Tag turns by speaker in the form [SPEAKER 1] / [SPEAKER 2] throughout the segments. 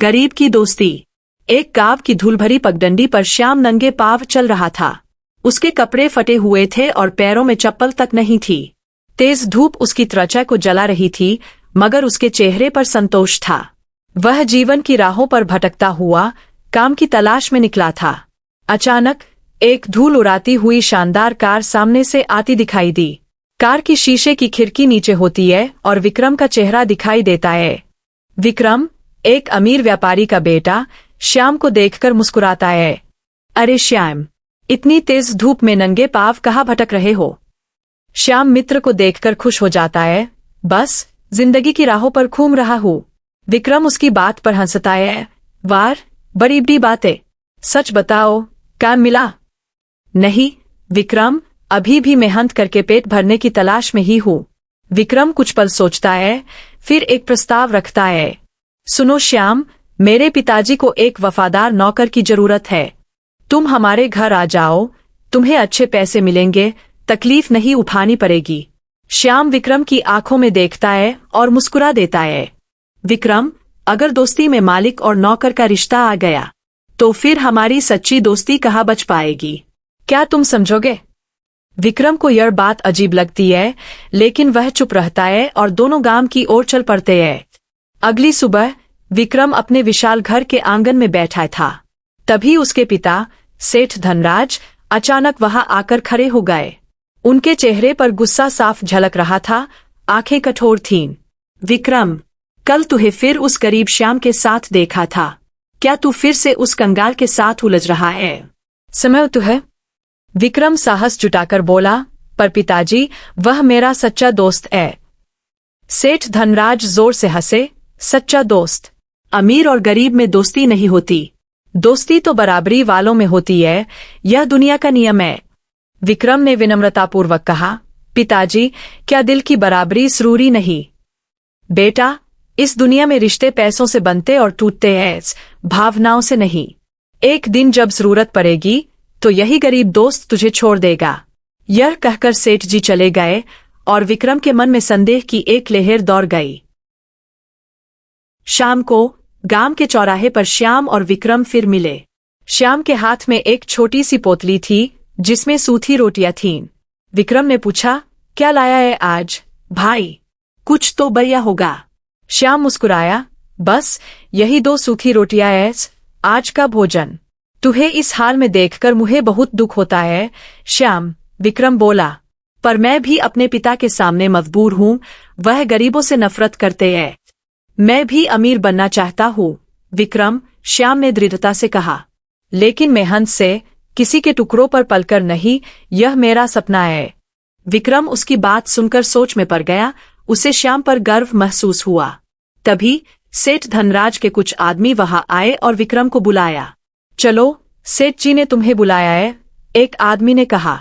[SPEAKER 1] गरीब की दोस्ती। एक गांव की धूलभरी पगडंडी पर श्याम नंगे पांव चल रहा था। उसके कपड़े फटे हुए थे और पैरों में चप्पल तक नहीं थी। तेज धूप उसकी त्वचा को जला रही थी, मगर उसके चेहरे पर संतोष था। वह जीवन की राहों पर भटकता हुआ काम की तलाश में निकला था। अचानक एक धूल उड़ाती हुई शानदार कार सामने से आती दिखाई दी। कार की शीशे की खिड़की नीचे होती है और विक्रम का चेहरा दिखाई देता है। विक्रम, एक अमीर व्यापारी का बेटा, श्याम को देखकर मुस्कुराता है। अरे श्याम, इतनी तेज धूप में नंगे पांव कहाँ भटक रहे हो? श्याम मित्र को देखकर खुश हो जाता है। बस जिंदगी की राहों पर घूम रहा हूँ। विक्रम उसकी बात पर हंसता है। वाह, बड़ी बड़ी बातें। सच बताओ, काम मिला? नहीं विक्रम, अभी भी मेहनत करके पेट भरने की तलाश में ही हूँ। विक्रम कुछ पल सोचता है, फिर एक प्रस्ताव रखता है। सुनो श्याम, मेरे पिताजी को एक वफादार नौकर की जरूरत है। तुम हमारे घर आ जाओ, तुम्हें अच्छे पैसे मिलेंगे, तकलीफ नहीं उठानी पड़ेगी। श्याम विक्रम की आंखों में देखता है और मुस्कुरा देता है। विक्रम, अगर दोस्ती में मालिक और नौकर का रिश्ता आ गया तो फिर हमारी सच्ची दोस्ती कहाँ बच पाएगी? क्या तुम समझोगे? विक्रम को यह बात अजीब लगती है, लेकिन वह चुप रहता है और दोनों गांव की ओर चल पड़ते हैं। अगली सुबह विक्रम अपने विशाल घर के आंगन में बैठा था। तभी उसके पिता सेठ धनराज अचानक वहां आकर खड़े हो गए। उनके चेहरे पर गुस्सा साफ झलक रहा था, आंखें कठोर थीं। विक्रम, कल तुझे फिर उस गरीब श्याम के साथ देखा था। क्या तू फिर से उस कंगाल के साथ उलझ रहा है? समय तुझे? विक्रम साहस जुटाकर बोला, पर पिताजी, वह मेरा सच्चा दोस्त है। सेठ धनराज जोर से हंसे। सच्चा दोस्त? अमीर और गरीब में दोस्ती नहीं होती। दोस्ती तो बराबरी वालों में होती है, यह दुनिया का नियम है। विक्रम ने विनम्रतापूर्वक कहा। पिताजी, क्या दिल की बराबरी जरूरी नहीं? बेटा, इस दुनिया में रिश्ते पैसों से बनते और टूटते हैं, भावनाओं से नहीं। एक दिन जब जरूरत पड़ेगी तो यही गरीब दोस्त तुझे छोड़ देगा। यह कहकर सेठ जी चले गए और विक्रम के मन में संदेह की एक लहर दौड़ गई। शाम को गांव के चौराहे पर श्याम और विक्रम फिर मिले। श्याम के हाथ में एक छोटी सी पोतली थी जिसमें सूखी रोटियां थीं। विक्रम ने पूछा, क्या लाया है आज भाई? कुछ तो बढ़िया होगा। श्याम मुस्कुराया। बस यही 2 सूखी रोटियां हैं, आज का भोजन। तुझे इस हाल में देखकर मुझे बहुत दुख होता है श्याम, विक्रम बोला। पर मैं भी अपने पिता के सामने मजबूर हूँ, वह गरीबों से नफरत करते हैं। मैं भी अमीर बनना चाहता हूँ विक्रम, श्याम ने दृढ़ता से कहा। लेकिन मेहनत से, किसी के टुकड़ों पर पलकर नहीं, यह मेरा सपना है। विक्रम उसकी बात सुनकर सोच में पड़ गया। उसे श्याम पर गर्व महसूस हुआ। तभी सेठ धनराज के कुछ आदमी वहां आए और विक्रम को बुलाया। चलो, सेठ जी ने तुम्हें बुलाया है, एक आदमी ने कहा।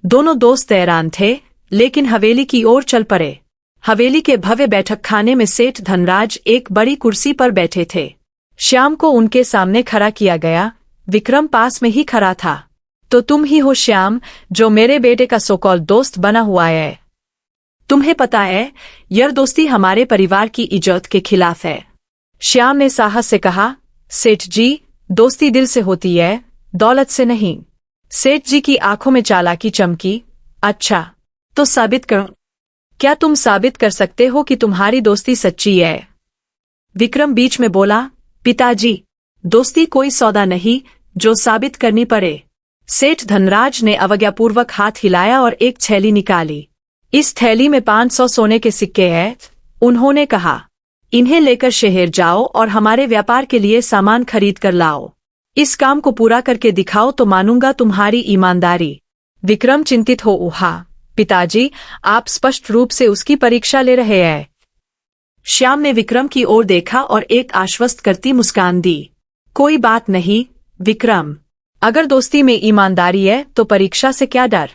[SPEAKER 1] दोनों दोस्त हैरान थे, लेकिन हवेली की ओर चल पड़े। हवेली के भव्य बैठक खाने में सेठ धनराज एक बड़ी कुर्सी पर बैठे थे। श्याम को उनके सामने खड़ा किया गया। विक्रम पास में ही खड़ा था। तो तुम ही हो श्याम, जो मेरे बेटे का सोकॉल दोस्त बना हुआ है। तुम्हें पता है, यह दोस्ती हमारे परिवार की इज्जत के खिलाफ है। श्याम ने साहस से कहा। सेठ जी, दोस्ती दिल से होती है, दौलत से नहीं। सेठ जी की आंखों में चालाकी चमकी। अच्छा, तो साबित करो। क्या तुम साबित कर सकते हो कि तुम्हारी दोस्ती सच्ची है? विक्रम बीच में बोला। पिताजी, दोस्ती कोई सौदा नहीं जो साबित करनी पड़े। सेठ धनराज ने अवज्ञापूर्वक हाथ हिलाया और एक थैली निकाली। इस थैली में 500 सोने के सिक्के हैं। उन्होंने कहा, इन्हें लेकर शहर जाओ और हमारे व्यापार के लिए सामान खरीद कर लाओ। इस काम को पूरा करके दिखाओ तो मानूंगा तुम्हारी ईमानदारी। विक्रम चिंतित हो उठा। पिताजी, आप स्पष्ट रूप से उसकी परीक्षा ले रहे हैं। श्याम ने विक्रम की ओर देखा और एक आश्वस्त करती मुस्कान दी। कोई बात नहीं विक्रम, अगर दोस्ती में ईमानदारी है तो परीक्षा से क्या डर।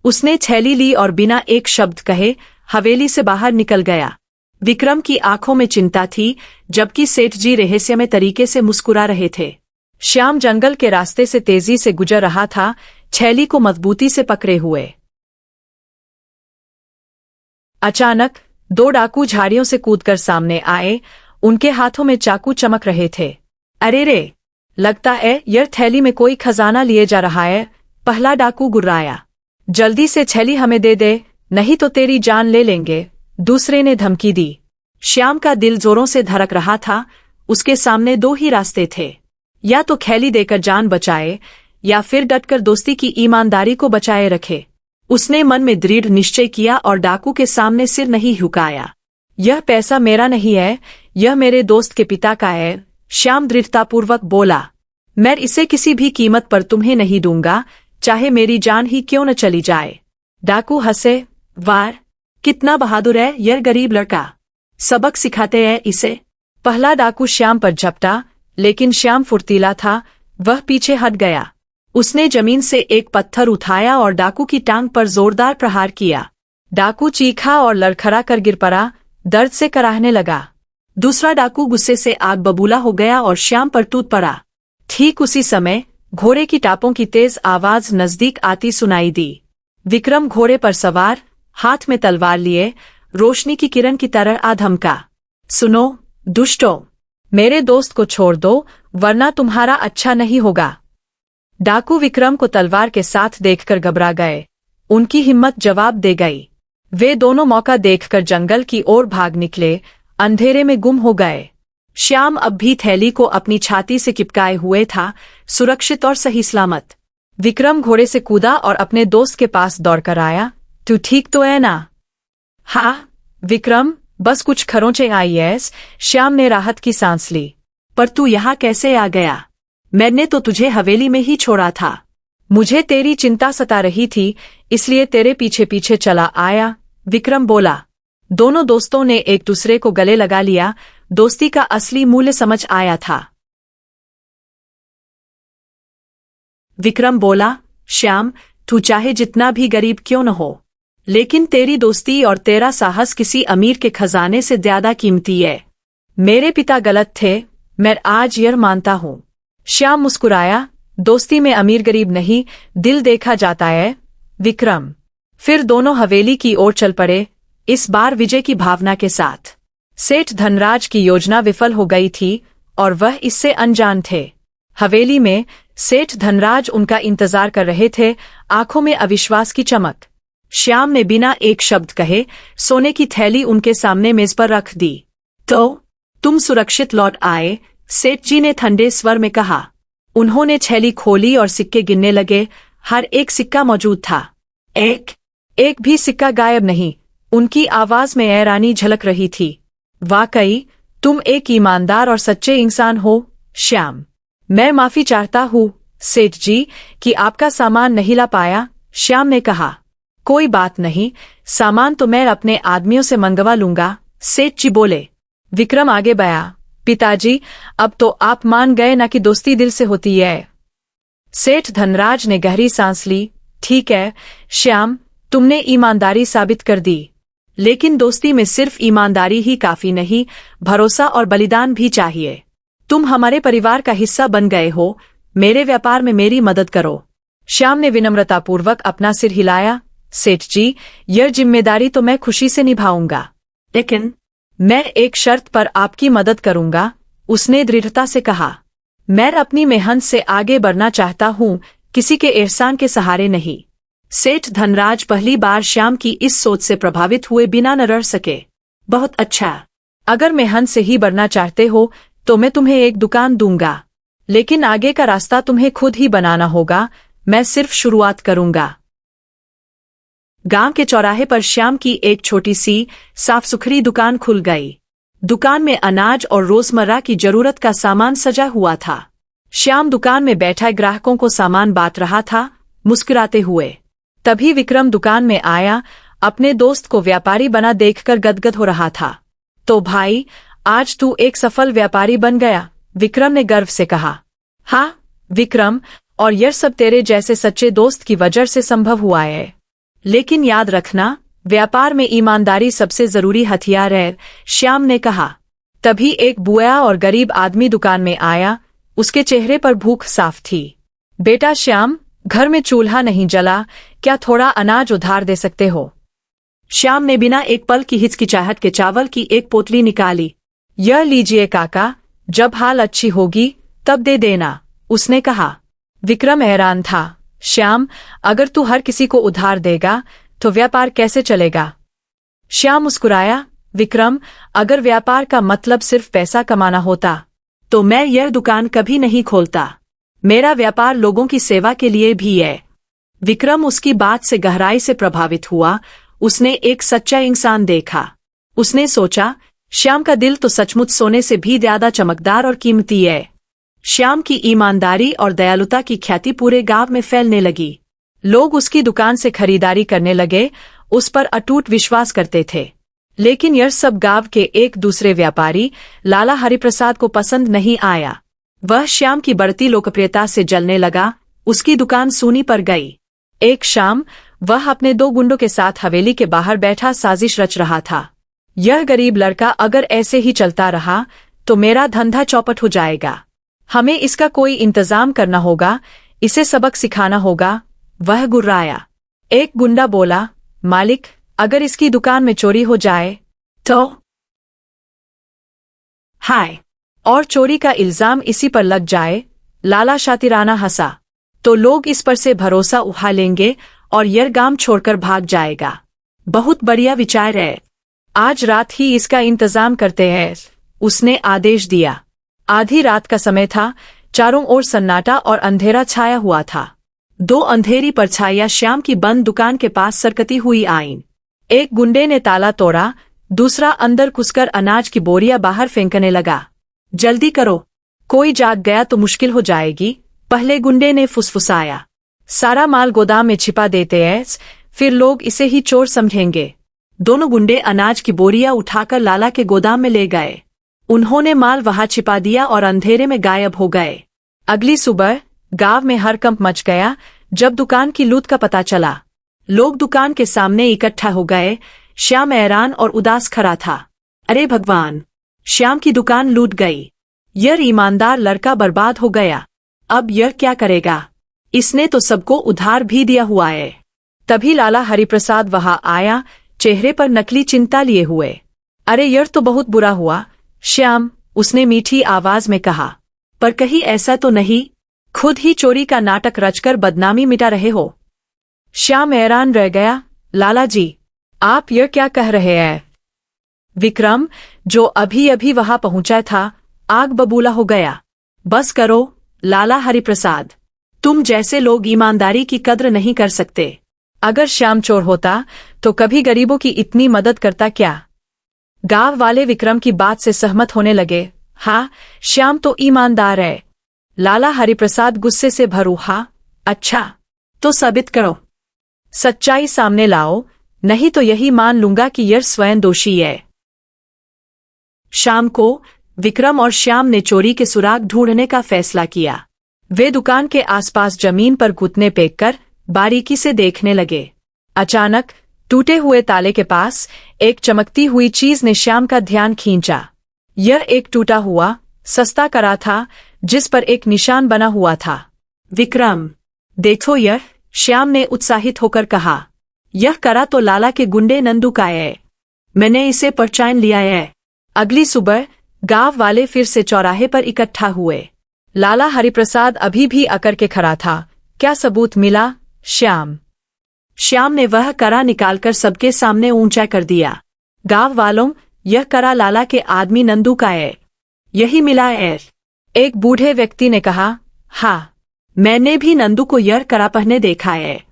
[SPEAKER 1] उसने थैली ली और बिना एक शब्द कहे हवेली से बाहर निकल गया। विक्रम की आंखों में चिंता थी, जबकि सेठ जी रहस्यमय तरीके से मुस्कुरा रहे थे। श्याम जंगल के रास्ते से तेजी से गुजर रहा था, थैली को मजबूती से पकड़े हुए। अचानक 2 डाकू झाड़ियों से कूदकर सामने आए। उनके हाथों में चाकू चमक रहे थे। अरे रे, लगता है यह थैली में कोई खजाना लिए जा रहा है, पहला डाकू गुर्राया। जल्दी से थैली हमें दे दे, नहीं तो तेरी जान ले लेंगे, दूसरे ने धमकी दी। श्याम का दिल जोरों से धड़क रहा था। उसके सामने दो ही रास्ते थे, या तो थैली देकर जान बचाए या फिर डटकर दोस्ती की ईमानदारी को बचाए रखे। उसने मन में दृढ़ निश्चय किया और डाकू के सामने सिर नहीं झुकाया। यह पैसा मेरा नहीं है, यह मेरे दोस्त के पिता का है, श्याम दृढ़तापूर्वक बोला। मैं इसे किसी भी कीमत पर तुम्हें नहीं दूंगा, चाहे मेरी जान ही क्यों न चली जाए। डाकू हंसे। वार, कितना बहादुर है यह गरीब लड़का, सबक सिखाते हैं इसे। पहला डाकू श्याम पर झपटा, लेकिन श्याम फुर्तीला था, वह पीछे हट गया। उसने जमीन से एक पत्थर उठाया और डाकू की टांग पर जोरदार प्रहार किया। डाकू चीखा और लड़खड़ा कर गिर पड़ा, दर्द से कराहने लगा। दूसरा डाकू गुस्से से आग बबूला हो गया और श्याम पर टूट पड़ा। ठीक उसी समय घोड़े की टापों की तेज आवाज नजदीक आती सुनाई दी। विक्रम घोड़े पर सवार, हाथ में तलवार लिए, रोशनी की किरण की तरह आ धमका। सुनो दुष्टों, मेरे दोस्त को छोड़ दो, वरना तुम्हारा अच्छा नहीं होगा। डाकू विक्रम को तलवार के साथ देखकर घबरा गए। उनकी हिम्मत जवाब दे गई। वे दोनों मौका देखकर जंगल की ओर भाग निकले, अंधेरे में गुम हो गए। श्याम अब भी थैली को अपनी छाती से चिपकाए हुए था, सुरक्षित और सही सलामत। विक्रम घोड़े से कूदा और अपने दोस्त के पास दौड़कर आया। तू ठीक तो है ना? हाँ विक्रम, बस कुछ खरोंचे आई है। श्याम ने राहत की सांस ली। पर तू यहाँ कैसे आ गया? मैंने तो तुझे हवेली में ही छोड़ा था। मुझे तेरी चिंता सता रही थी, इसलिए तेरे पीछे पीछे चला आया, विक्रम बोला। दोनों दोस्तों ने एक दूसरे को गले लगा लिया। दोस्ती का असली मूल्य समझ आया था। विक्रम बोला, श्याम, तू चाहे जितना भी गरीब क्यों न हो, लेकिन तेरी दोस्ती और तेरा साहस किसी अमीर के खजाने से ज्यादा कीमती है। मेरे पिता गलत थे, मैं आज यह मानता हूँ। श्याम मुस्कुराया। दोस्ती में अमीर गरीब नहीं, दिल देखा जाता है, विक्रम। फिर दोनों हवेली की ओर चल पड़े, इस बार विजय की भावना के साथ। सेठ धनराज की योजना विफल हो गई थी और वह इससे अनजान थे। हवेली में सेठ धनराज उनका इंतजार कर रहे थे, आंखों में अविश्वास की चमक। श्याम ने बिना एक शब्द कहे सोने की थैली उनके सामने मेज पर रख दी। तो तुम सुरक्षित लौट आए, सेठ जी ने ठंडे स्वर में कहा। उन्होंने थैली खोली और सिक्के गिनने लगे। हर एक सिक्का मौजूद था, एक भी सिक्का गायब नहीं। उनकी आवाज में हैरानी झलक रही थी। वाकई तुम एक ईमानदार और सच्चे इंसान हो, श्याम। मैं माफी चाहता हूँ सेठ जी कि आपका सामान नहीं ला पाया, श्याम ने कहा। कोई बात नहीं, सामान तो मैं अपने आदमियों से मंगवा लूंगा, सेठ जी बोले। विक्रम आगे बढ़ा। पिताजी, अब तो आप मान गए ना कि दोस्ती दिल से होती है। सेठ धनराज ने गहरी सांस ली। ठीक है श्याम, तुमने ईमानदारी साबित कर दी, लेकिन दोस्ती में सिर्फ ईमानदारी ही काफी नहीं, भरोसा और बलिदान भी चाहिए। तुम हमारे परिवार का हिस्सा बन गए हो, मेरे व्यापार में मेरी मदद करो। श्याम ने विनम्रतापूर्वक अपना सिर हिलाया। सेठ जी, यह जिम्मेदारी तो मैं खुशी से निभाऊंगा, लेकिन मैं एक शर्त पर आपकी मदद करूंगा, उसने दृढ़ता से कहा। मैं अपनी मेहनत से आगे बढ़ना चाहता हूँ, किसी के एहसान के सहारे नहीं। सेठ धनराज पहली बार श्याम की इस सोच से प्रभावित हुए बिना न रह सके। बहुत अच्छा, अगर मेहनत से ही बढ़ना चाहते हो तो मैं तुम्हें एक दुकान दूंगा, लेकिन आगे का रास्ता तुम्हें खुद ही बनाना होगा, मैं सिर्फ शुरुआत करूंगा। गांव के चौराहे पर श्याम की एक छोटी सी साफ सुथरी दुकान खुल गई। दुकान में अनाज और रोजमर्रा की जरूरत का सामान सजा हुआ था। श्याम दुकान में बैठा ग्राहकों को सामान बांट रहा था, मुस्कुराते हुए। तभी विक्रम दुकान में आया, अपने दोस्त को व्यापारी बना देखकर गदगद हो रहा था। तो भाई, आज तू एक सफल व्यापारी बन गया, विक्रम ने गर्व से कहा। हाँ विक्रम, और यह सब तेरे जैसे सच्चे दोस्त की वजह से संभव हुआ है। लेकिन याद रखना, व्यापार में ईमानदारी सबसे जरूरी हथियार है, श्याम ने कहा। तभी एक बूढ़ा और गरीब आदमी दुकान में आया, उसके चेहरे पर भूख साफ थी। बेटा श्याम, घर में चूल्हा नहीं जला, क्या थोड़ा अनाज उधार दे सकते हो? श्याम ने बिना एक पल की हिचकिचाहट के चावल की एक पोटली निकाली। यह लीजिए काका, जब हाल अच्छी होगी तब दे देना, उसने कहा। विक्रम हैरान था। श्याम, अगर तू हर किसी को उधार देगा तो व्यापार कैसे चलेगा? श्याम मुस्कुराया। विक्रम, अगर व्यापार का मतलब सिर्फ पैसा कमाना होता तो मैं यह दुकान कभी नहीं खोलता। मेरा व्यापार लोगों की सेवा के लिए भी है। विक्रम उसकी बात से गहराई से प्रभावित हुआ। उसने एक सच्चा इंसान देखा। उसने सोचा, श्याम का दिल तो सचमुच सोने से भी ज्यादा चमकदार और कीमती है। श्याम की ईमानदारी और दयालुता की ख्याति पूरे गांव में फैलने लगी। लोग उसकी दुकान से खरीदारी करने लगे, उस पर अटूट विश्वास करते थे। लेकिन यह सब गांव के एक दूसरे व्यापारी लाला हरिप्रसाद को पसंद नहीं आया। वह श्याम की बढ़ती लोकप्रियता से जलने लगा। उसकी दुकान सूनी पर गई। एक शाम वह अपने 2 गुंडों के साथ हवेली के बाहर बैठा साजिश रच रहा था। यह गरीब लड़का अगर ऐसे ही चलता रहा तो मेरा धंधा चौपट हो जाएगा। हमें इसका कोई इंतजाम करना होगा, इसे सबक सिखाना होगा। वह गुर्राया। एक गुंडा बोला, मालिक, अगर इसकी दुकान में चोरी हो जाए तो? हाय, और चोरी का इल्जाम इसी पर लग जाए? लाला शातिराना हंसा। तो लोग इस पर से भरोसा उठा लेंगे और यह गांव छोड़कर भाग जाएगा। बहुत बढ़िया विचार है। आज रात ही इसका इंतजाम करते हैं, उसने आदेश दिया। आधी रात का समय था। चारों ओर सन्नाटा और अंधेरा छाया हुआ था। 2 अंधेरी परछाइयां श्याम की बंद दुकान के पास सरकती हुई आईं। एक गुंडे ने ताला तोड़ा, दूसरा अंदर घुसकर अनाज की बोरियां बाहर फेंकने लगा। जल्दी करो, कोई जाग गया तो मुश्किल हो जाएगी, पहले गुंडे ने फुसफुसाया। सारा माल गोदाम में छिपा देते हैं, फिर लोग इसे ही चोर समझेंगे। दोनों गुंडे अनाज की बोरियां उठाकर लाला के गोदाम में ले गए। उन्होंने माल वहां छिपा दिया और अंधेरे में गायब हो गए। अगली सुबह गांव में हड़कंप मच गया जब दुकान की लूट का पता चला। लोग दुकान के सामने इकट्ठा हो गए। श्याम हैरान और उदास खड़ा था। अरे भगवान, श्याम की दुकान लूट गई। यह ईमानदार लड़का बर्बाद हो गया। अब यह क्या करेगा? इसने तो सबको उधार भी दिया हुआ है। तभी लाला हरिप्रसाद वहां आया, चेहरे पर नकली चिंता लिए हुए। अरे यह तो बहुत बुरा हुआ श्याम, उसने मीठी आवाज में कहा। पर कहीं ऐसा तो नहीं, खुद ही चोरी का नाटक रचकर बदनामी मिटा रहे हो? श्याम हैरान रह गया। लाला जी, आप यह क्या कह रहे हैं? विक्रम, जो अभी अभी वहां पहुंचा था, आग बबूला हो गया। बस करो लाला हरिप्रसाद, तुम जैसे लोग ईमानदारी की कद्र नहीं कर सकते। अगर श्याम चोर होता तो कभी गरीबों की इतनी मदद करता क्या? गांव वाले विक्रम की बात से सहमत होने लगे। हाँ, श्याम तो ईमानदार है। लाला हरिप्रसाद गुस्से से भर उठा। अच्छा, तो साबित करो, सच्चाई सामने लाओ, नहीं तो यही मान लूंगा कि यह स्वयं दोषी है। शाम को विक्रम और श्याम ने चोरी के सुराग ढूंढने का फैसला किया। वे दुकान के आसपास जमीन पर घुटने टेककर बारीकी से देखने लगे। अचानक टूटे हुए ताले के पास एक चमकती हुई चीज ने श्याम का ध्यान खींचा। यह एक टूटा हुआ सस्ता कड़ा था जिस पर एक निशान बना हुआ था। विक्रम, देखो यह, श्याम ने उत्साहित होकर कहा। यह कड़ा तो लाला के गुंडे नंदू का है। मैंने इसे पहचान लिया है। अगली सुबह गांव वाले फिर से चौराहे पर इकट्ठा हुए। लाला हरिप्रसाद अभी भी अकड़ के खड़ा था। क्या सबूत मिला? श्याम ने वह कड़ा निकालकर सबके सामने ऊंचा कर दिया। गांव वालों, यह कड़ा लाला के आदमी नंदू का है। यही मिला है। एक बूढ़े व्यक्ति ने कहा। हाँ, मैंने भी नंदू को यह कड़ा पहने देखा है।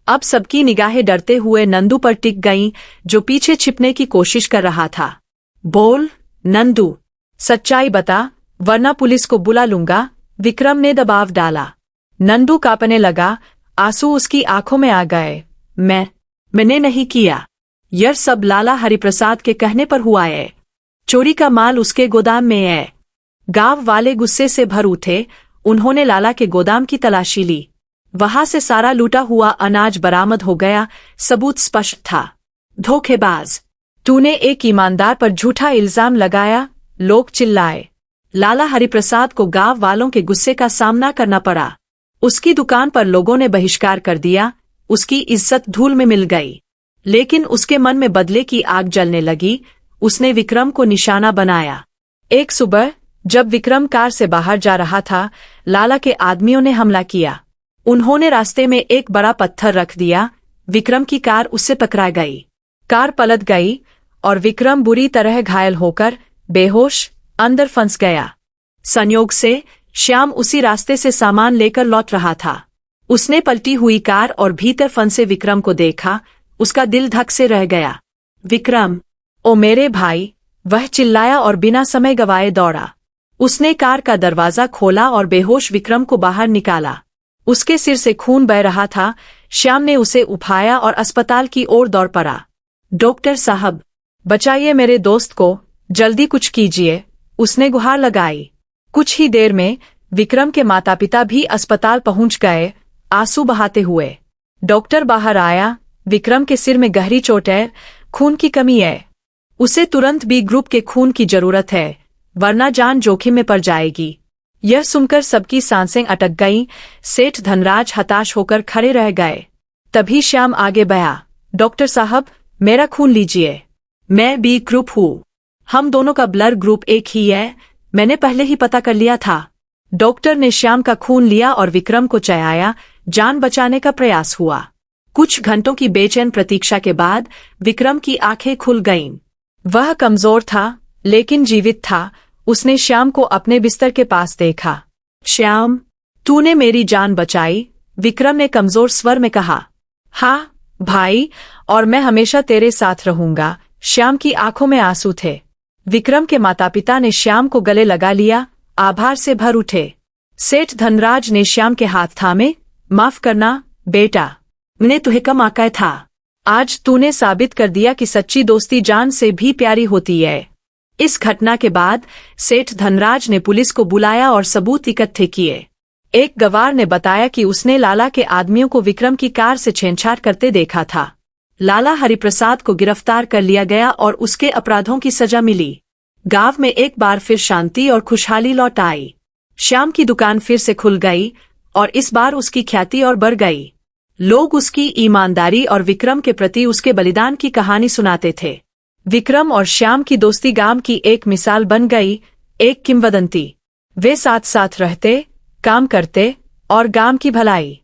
[SPEAKER 1] अब सबकी निगाहें डरते हुए नंदू पर टिक गईं, जो पीछे छिपने की कोशिश कर रहा था। बोल नंदू, सच्चाई बता, वरना पुलिस को बुला लूंगा, विक्रम ने दबाव डाला। नंदू कांपने लगा, आंसू उसकी आंखों में आ गए। मैंने नहीं किया। यह सब लाला हरिप्रसाद के कहने पर हुआ है। चोरी का माल उसके गोदाम में है। गांव वाले गुस्से से भर उठे। उन्होंने लाला के गोदाम की तलाशी ली। वहां से सारा लूटा हुआ अनाज बरामद हो गया। सबूत स्पष्ट था। धोखेबाज, तूने एक ईमानदार पर झूठा इल्जाम लगाया। लोग चिल्लाए। लाला हरिप्रसाद को गांव वालों के गुस्से का सामना करना पड़ा। उसकी दुकान पर लोगों ने बहिष्कार कर दिया। उसकी इज्जत धूल में मिल गई। लेकिन उसके मन में बदले की आग जलने लगी। उसने विक्रम को निशाना बनाया। एक सुबह जब विक्रम कार से बाहर जा रहा था, लाला के आदमियों ने हमला किया। उन्होंने रास्ते में एक बड़ा पत्थर रख दिया। विक्रम की कार उससे टकरा गई। कार पलट गई और विक्रम बुरी तरह घायल होकर बेहोश अंदर फंस गया। संयोग से श्याम उसी रास्ते से सामान लेकर लौट रहा था। उसने पलटी हुई कार और भीतर फंसे विक्रम को देखा। उसका दिल धक से रह गया। विक्रम, ओ मेरे भाई, वह चिल्लाया और बिना समय गवाए दौड़ा। उसने कार का दरवाजा खोला और बेहोश विक्रम को बाहर निकाला। उसके सिर से खून बह रहा था। श्याम ने उसे उठाया और अस्पताल की ओर दौड़ पड़ा। डॉक्टर साहब, बचाइए मेरे दोस्त को, जल्दी कुछ कीजिए, उसने गुहार लगाई। कुछ ही देर में विक्रम के माता पिता भी अस्पताल पहुंच गए, आंसू बहाते हुए। डॉक्टर बाहर आया। विक्रम के सिर में गहरी चोट है, खून की कमी है। उसे तुरंत बी ग्रुप के खून की जरूरत है, वरना जान जोखिम में पड़ जाएगी। यह सुनकर सबकी सांसें अटक गईं। सेठ धनराज हताश होकर खड़े रह गए। तभी श्याम आगे बढ़ा। डॉक्टर साहब, मेरा खून लीजिए, मैं बी ग्रुप हूँ। हम दोनों का ब्लड ग्रुप एक ही है, मैंने पहले ही पता कर लिया था। डॉक्टर ने श्याम का खून लिया और विक्रम को चढ़ाया। जान बचाने का प्रयास हुआ। कुछ घंटों की बेचैन प्रतीक्षा के बाद विक्रम की आंखें खुल गईं। वह कमजोर था, लेकिन जीवित था। उसने श्याम को अपने बिस्तर के पास देखा। श्याम, तूने मेरी जान बचाई, विक्रम ने कमजोर स्वर में कहा। हाँ भाई, और मैं हमेशा तेरे साथ रहूंगा। श्याम की आंखों में आंसू थे। विक्रम के माता पिता ने श्याम को गले लगा लिया, आभार से भर उठे। सेठ धनराज ने श्याम के हाथ थामे। माफ करना बेटा, मैंने तुझे कम आंका था। आज तूने साबित कर दिया कि सच्ची दोस्ती जान से भी प्यारी होती है। इस घटना के बाद सेठ धनराज ने पुलिस को बुलाया और सबूत इकट्ठे किए। एक गवाह ने बताया कि उसने लाला के आदमियों को विक्रम की कार से छेड़छाड़ करते देखा था। लाला हरिप्रसाद को गिरफ्तार कर लिया गया और उसके अपराधों की सजा मिली। गांव में एक बार फिर शांति और खुशहाली लौट आई। श्याम की दुकान फिर से खुल गई और इस बार उसकी ख्याति और बढ़ गई। लोग उसकी ईमानदारी और विक्रम के प्रति उसके बलिदान की कहानी सुनाते थे। विक्रम और श्याम की दोस्ती गांव की एक मिसाल बन गई, एक किंवदंती। वे साथ साथ रहते, काम करते और गांव की भलाई